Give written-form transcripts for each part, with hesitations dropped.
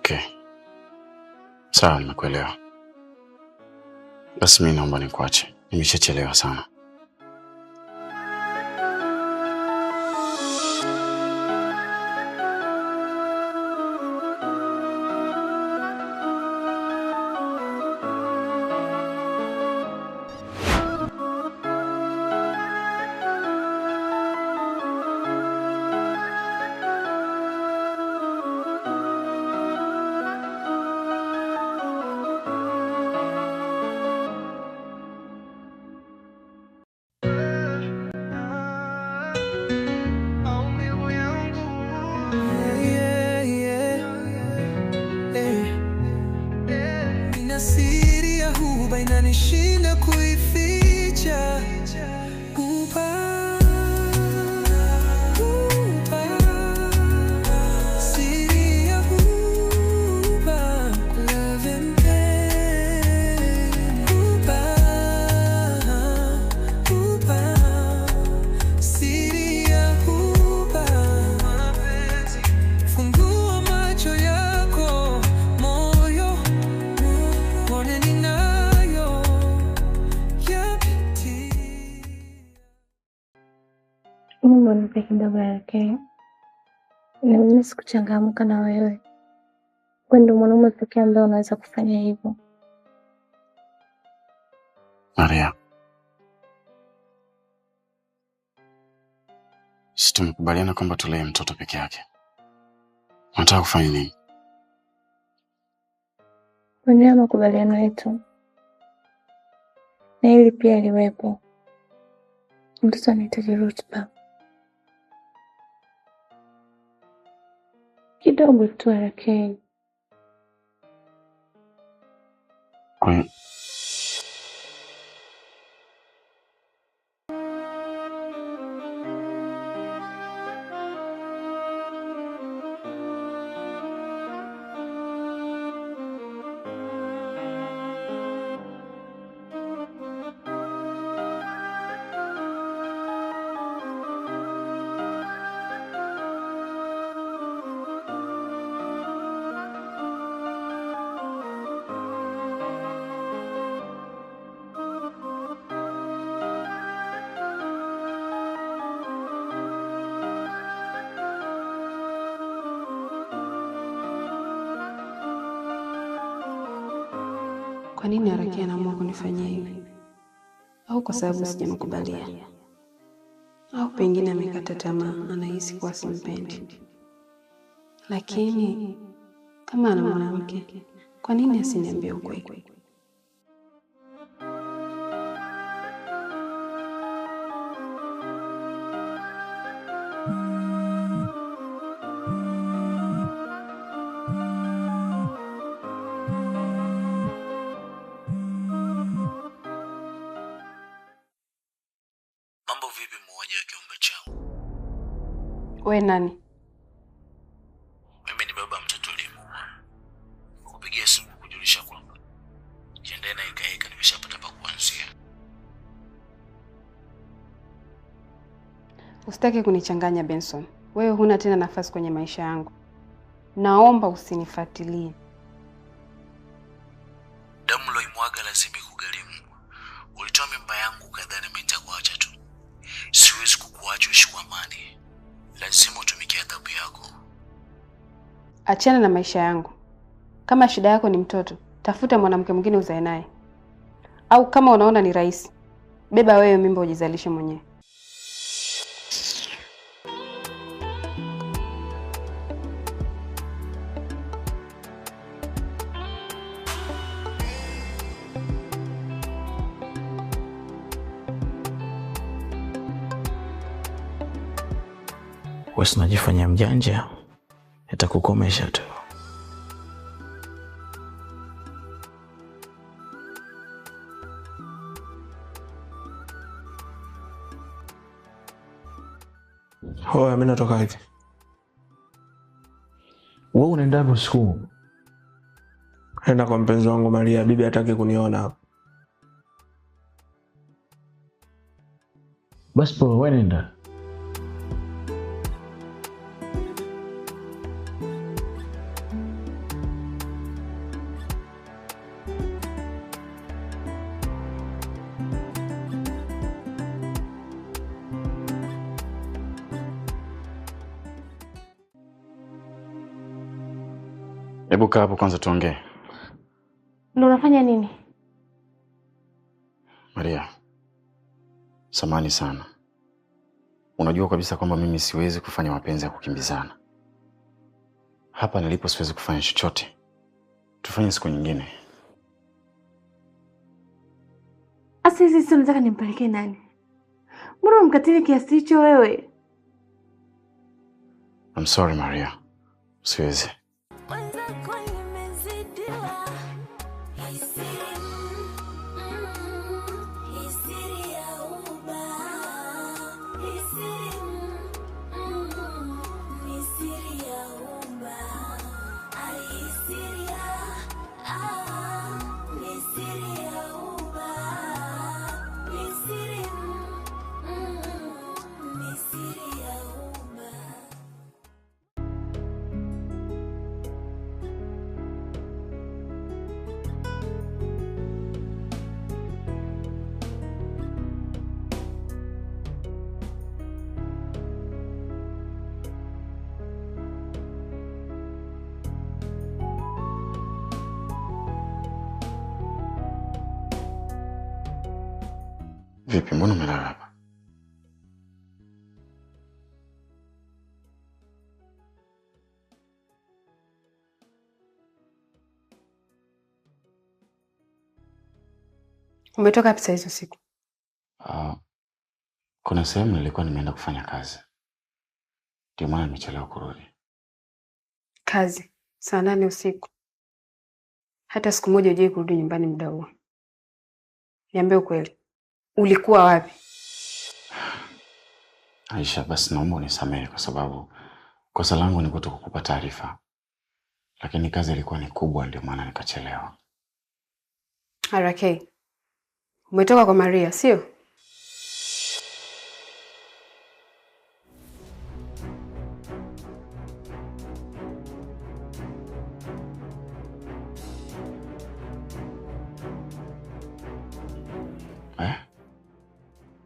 Okay. Sawa, nimekuelewa. Basi mimi naomba nikuache. Nimeshachelewa sana. Inanishinda kuificha. Siri ya huba, love and pain. Siri ya huba, fungua macho yako, moyo uone ninayo yapitia. Mungu nipe kidogo yake. Na mimi sikuchangamka na wewe. Wewe ndio mwanaume pekee ambaye unaweza kufanya hivyo. Maria. Sisi tumekubaliana kwamba tulee mtoto peke yake. Unataka kufanya nini? Kwenye makubaliano yetu. Na hili pia liwepo. Mtoto anahitaji rutuba. Kidogo tu yake. Kwa Kwa nini Arakia anaamua kunifanyia hivi? Au kwa sababu sijamkubalia? Au pengine amekata tamaa, anahisi kuwa simpendi. Lakini kama ana mwanamke, kwa nini asiniambie ukweli? Mambo vipi mmoja wa kiumbe changu? We nani? Mimi ni baba mtoto aliyemuua. Kupigia simu kujulisha kwamba jiandae na ikaeka nimeshapata pa kuanzia. Usitaki kunichanganya Benson. Wewe huna tena nafasi kwenye maisha yangu. Naomba usinifuatilie. Damu loimwaga lazima kugharimu. Ulitoa mimba yangu kadhani mimi nitakuacha tu. Siwezi kukuacha uishi kwa amani. Lazima utumikie adhabu yako. Achana na maisha yangu. Kama shida yako ni mtoto, tafuta mwanamke mwingine uzae naye. Au kama unaona ni rahisi, beba wewe mimba ujizalishe mwenyewe. Wewe unajifanya mjanja, nitakukomesha tu. Hoya, mimi natoka hivi. Wewe unaenda hapo usiku? Naenda kwa mpenzi wangu Maria, bibi hataki kuniona hapa. Basi poa, wewe nenda. Hebu kaa hapo kwanza tuongee. Ndio unafanya nini? Maria, samahani sana. Unajua kabisa kwamba mimi siwezi kufanya mapenzi ya kukimbizana. Hapa nilipo siwezi kufanya chochote. Tufanye siku nyingine. Asa hizi sio nataka nimpelekee nani? Mbona mkatili kiasi hicho wewe? I'm sorry Maria. Siwezi. Vipi, mbona umelala hapa? Umetoka wapi saa hizo siku? Kuna sehemu nilikuwa nimeenda kufanya kazi. Ndio maana nimechelewa kurudi. Kazi? Saa 8 usiku? Hata siku moja hujai kurudi nyumbani muda huo. Niambie ukweli. Ulikuwa wapi? Aisha, basi naomba unisamehe kwa sababu kosa langu ni kutokukupa taarifa. Lakini kazi ilikuwa ni kubwa ndio maana nikachelewa. RK. Umetoka kwa Maria, sio?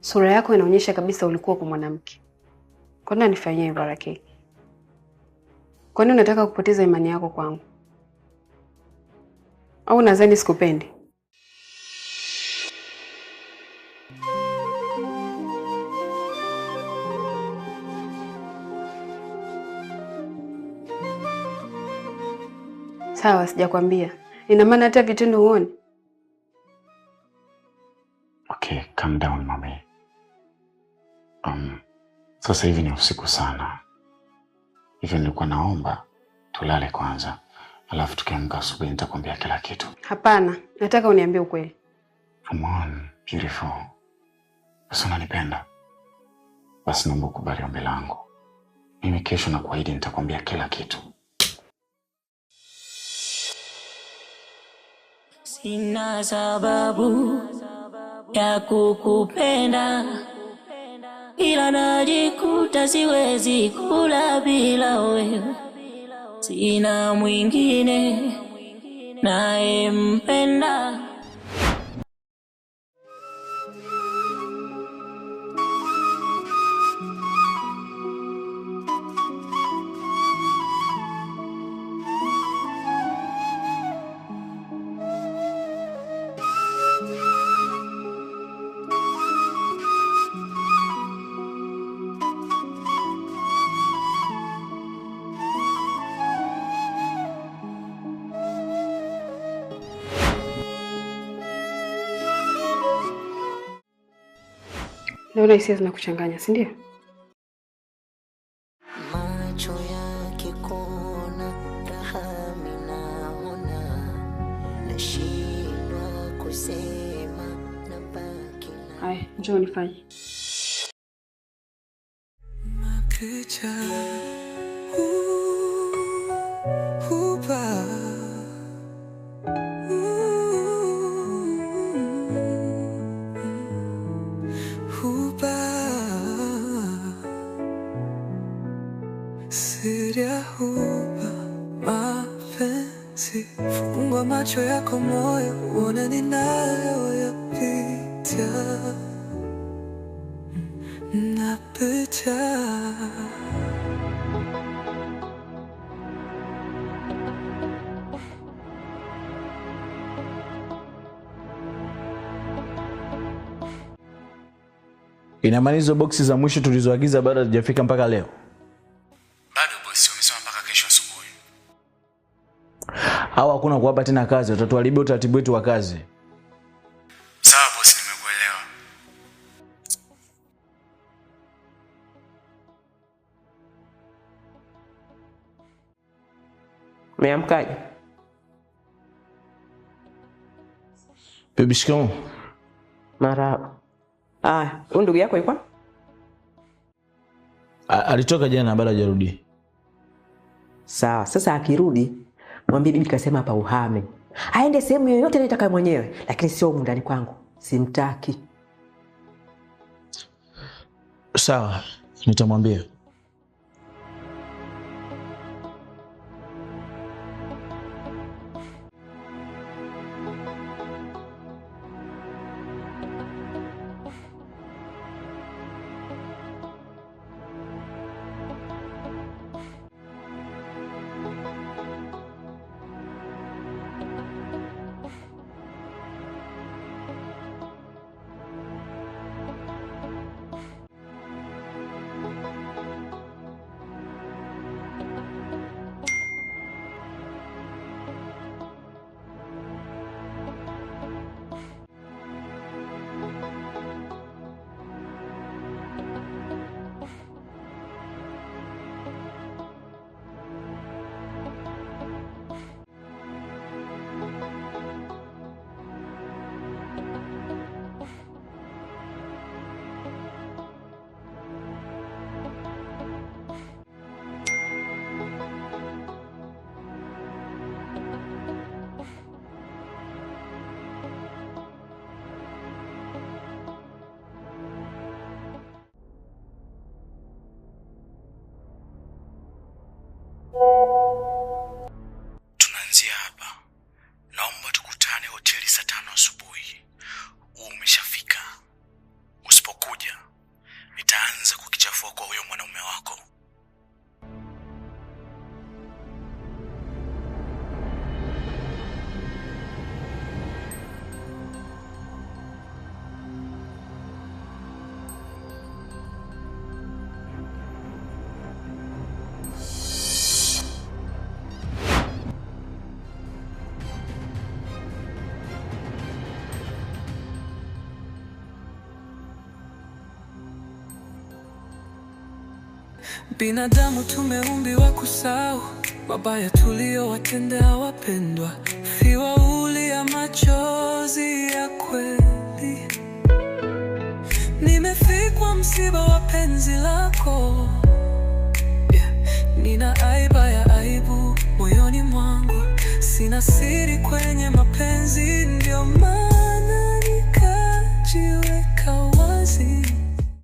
Sura yako inaonyesha kabisa ulikuwa kwa mwanamke. Kwa nini unanifanyia hivyo RK? Kwa nini unataka kupoteza imani yako kwangu? Au nadhani sikupendi? Sawa, sijakwambia. Ina maana hata vitendo huoni? Okay, calm down mami. Sasa hivi ni usiku sana. Hivyo nilikuwa naomba tulale kwanza. Alafu tukiamka asubuhi nitakwambia kila kitu. Hapana, nataka uniambie ukweli. Come on, beautiful. Basi unanipenda. Basi naomba ukubali ombi langu. Mimi kesho nakuahidi nitakwambia kila kitu. Sina sababu ya kukupenda, ila najikuta siwezi kula bila wewe. Sina mwingine nayempenda. Naona hisia zinakuchanganya, si ndio? Macho yake kona raha minaona, nashindwa kusema na baki na. Haya, njoo nifanye. Mapicha huba siri ya huba mapenzi. Fungua macho yako moyo uone ninayoyapitia. Napita Ina maana hizo boxi za mwisho tulizoagiza bado hazijafika mpaka leo? Bado bosi, wamesema mpaka kesho asubuhi. Hawa hakuna kuwapa tena kazi, watatuharibia utaratibu wetu wa kazi. Sawa bosi, nimekuelewa. Umeamkaje? Baby shikamoo. Marahaba. Huyu ndugu yako yuko? Alitoka jana bado hajarudi. Sawa, sasa akirudi mwambie bibi kasema hapa uhame. Aende sehemu yoyote anataka mwenyewe, lakini sio humu ndani kwangu. Simtaki. Sawa, nitamwambia. Tunaanzia hapa. Naomba tukutane hoteli saa 5 asubuhi. Umeshafika. Usipokuja, nitaanza kukichafua kwa huyo mwanaume wako. Binadamu tumeumbiwa kusahau mabaya tuliyowatendea wapendwa, fiwaulia machozi ya kweli. Nimefikwa msiba wa penzi lako, nina aiba ya aibu moyoni mwangu, sina siri kwenye mapenzi